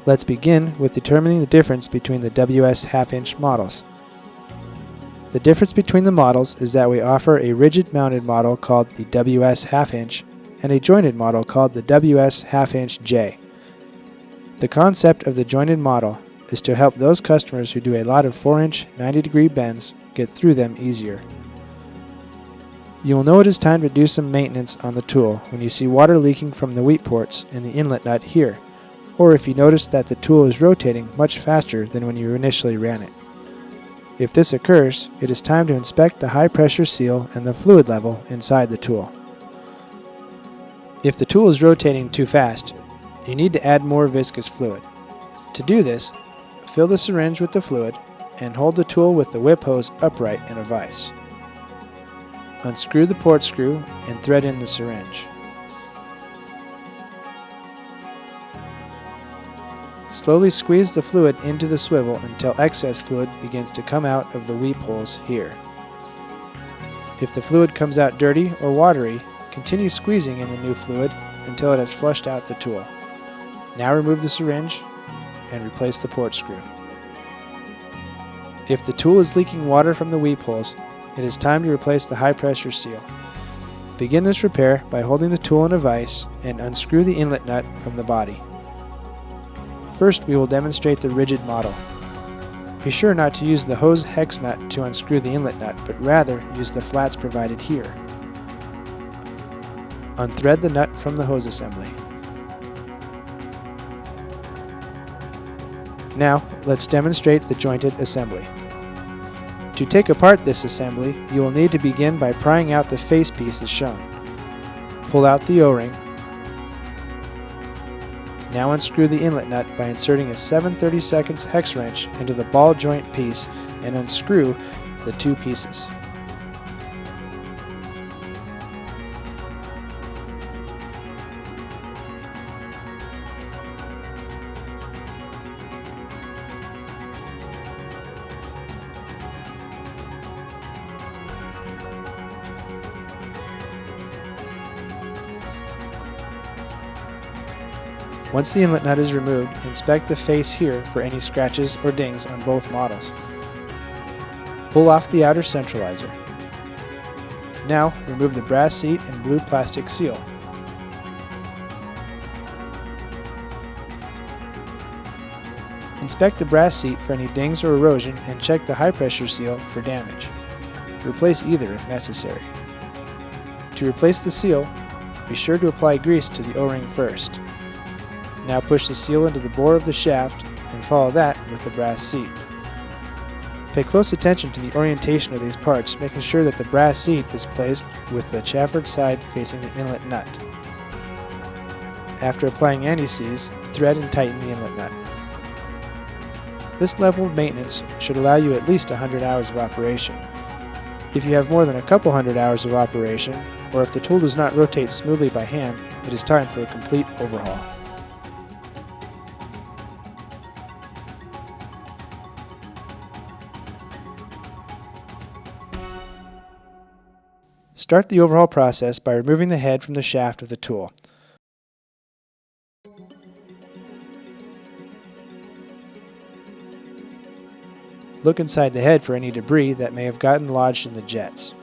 Let's begin with determining the difference between the WS half-inch models. The difference between the models is that we offer a rigid mounted model called the WS half-inch and a jointed model called the WS half-inch J. The concept of the jointed model is to help those customers who do a lot of 4-inch 90-degree bends get through them easier. You will know it is time to do some maintenance on the tool when you see water leaking from the wheat ports in the inlet nut here, or if you notice that the tool is rotating much faster than when you initially ran it. If this occurs, it is time to inspect the high pressure seal and the fluid level inside the tool. If the tool is rotating too fast, you need to add more viscous fluid. To do this, fill the syringe with the fluid and hold the tool with the whip hose upright in a vise. Unscrew the port screw and thread in the syringe. Slowly squeeze the fluid into the swivel until excess fluid begins to come out of the weep holes here. If the fluid comes out dirty or watery, continue squeezing in the new fluid until it has flushed out the tool. Now remove the syringe and replace the port screw. If the tool is leaking water from the weep holes, it is time to replace the high pressure seal. Begin this repair by holding the tool in a vise and unscrew the inlet nut from the body. First, we will demonstrate the rigid model. Be sure not to use the hose hex nut to unscrew the inlet nut, but rather use the flats provided here. Unthread the nut from the hose assembly. Now, let's demonstrate the jointed assembly. To take apart this assembly, you will need to begin by prying out the face piece as shown. Pull out the O-ring. Now unscrew the inlet nut by inserting a 7/32 hex wrench into the ball joint piece and unscrew the two pieces. Once the inlet nut is removed, inspect the face here for any scratches or dings on both models. Pull off the outer centralizer. Now, remove the brass seat and blue plastic seal. Inspect the brass seat for any dings or erosion and check the high pressure seal for damage. Replace either if necessary. To replace the seal, be sure to apply grease to the O-ring first. Now push the seal into the bore of the shaft and follow that with the brass seat. Pay close attention to the orientation of these parts, making sure that the brass seat is placed with the chamfered side facing the inlet nut. After applying anti-seize, thread and tighten the inlet nut. This level of maintenance should allow you at least 100 hours of operation. If you have more than a couple hundred hours of operation, or if the tool does not rotate smoothly by hand, it is time for a complete overhaul. Start the overhaul process by removing the head from the shaft of the tool. Look inside the head for any debris that may have gotten lodged in the jets.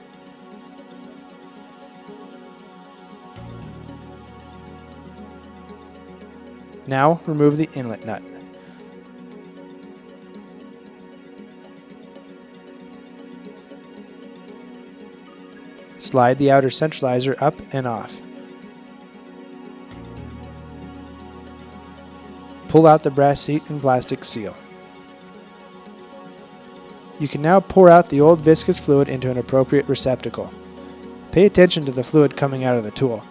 Now remove the inlet nut. Slide the outer centralizer up and off. Pull out the brass seat and plastic seal. You can now pour out the old viscous fluid into an appropriate receptacle. Pay attention to the fluid coming out of the tool.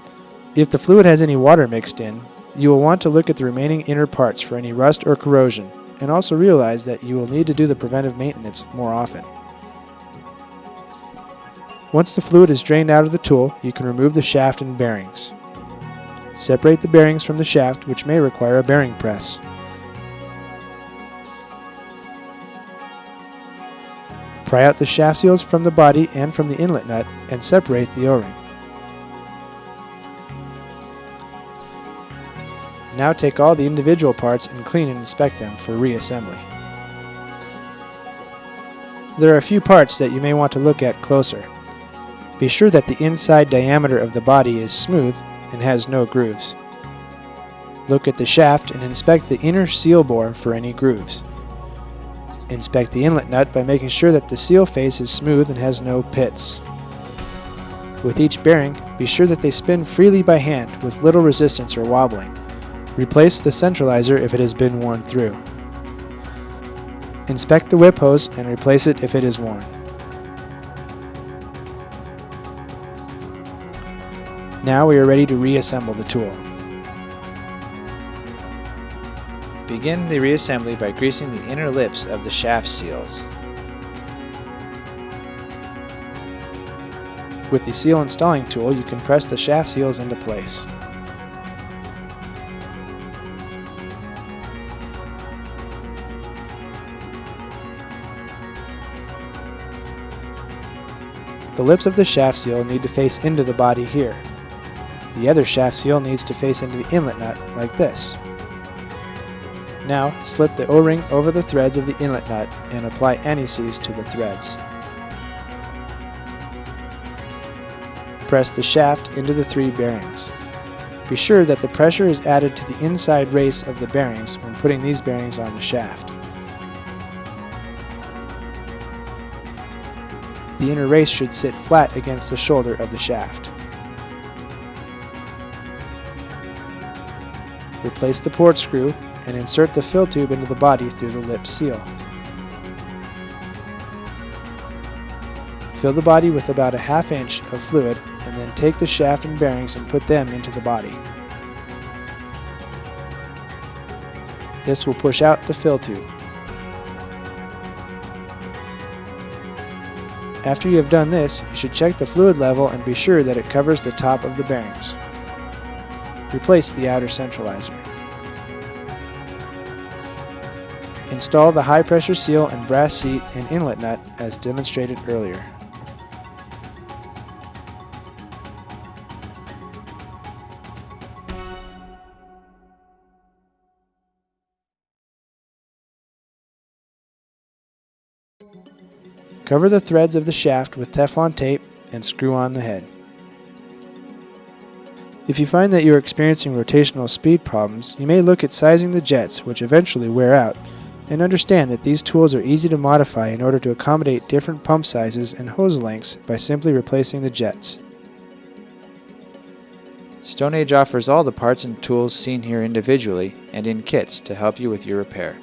If the fluid has any water mixed in, you will want to look at the remaining inner parts for any rust or corrosion, and also realize that you will need to do the preventive maintenance more often. Once the fluid is drained out of the tool, you can remove the shaft and bearings. Separate the bearings from the shaft, which may require a bearing press. Pry out the shaft seals from the body and from the inlet nut and separate the O-ring. Now take all the individual parts and clean and inspect them for reassembly. There are a few parts that you may want to look at closer. Be sure that the inside diameter of the body is smooth and has no grooves. Look at the shaft and inspect the inner seal bore for any grooves. Inspect the inlet nut by making sure that the seal face is smooth and has no pits. With each bearing, be sure that they spin freely by hand with little resistance or wobbling. Replace the centralizer if it has been worn through. Inspect the whip hose and replace it if it is worn. Now we are ready to reassemble the tool. Begin the reassembly by greasing the inner lips of the shaft seals. With the seal installing tool, you can press the shaft seals into place. The lips of the shaft seal need to face into the body here. The other shaft seal needs to face into the inlet nut like this. Now, slip the O-ring over the threads of the inlet nut and apply anti-seize to the threads. Press the shaft into the 3 bearings. Be sure that the pressure is added to the inside race of the bearings when putting these bearings on the shaft. The inner race should sit flat against the shoulder of the shaft. Replace the port screw and insert the fill tube into the body through the lip seal. Fill the body with about a ½ inch of fluid and then take the shaft and bearings and put them into the body. This will push out the fill tube. After you have done this, you should check the fluid level and be sure that it covers the top of the bearings. Replace the outer centralizer. Install the high pressure seal and brass seat and inlet nut as demonstrated earlier. Cover the threads of the shaft with Teflon tape and screw on the head. If you find that you are experiencing rotational speed problems, you may look at sizing the jets, which eventually wear out, and understand that these tools are easy to modify in order to accommodate different pump sizes and hose lengths by simply replacing the jets. Stone Age offers all the parts and tools seen here individually and in kits to help you with your repair.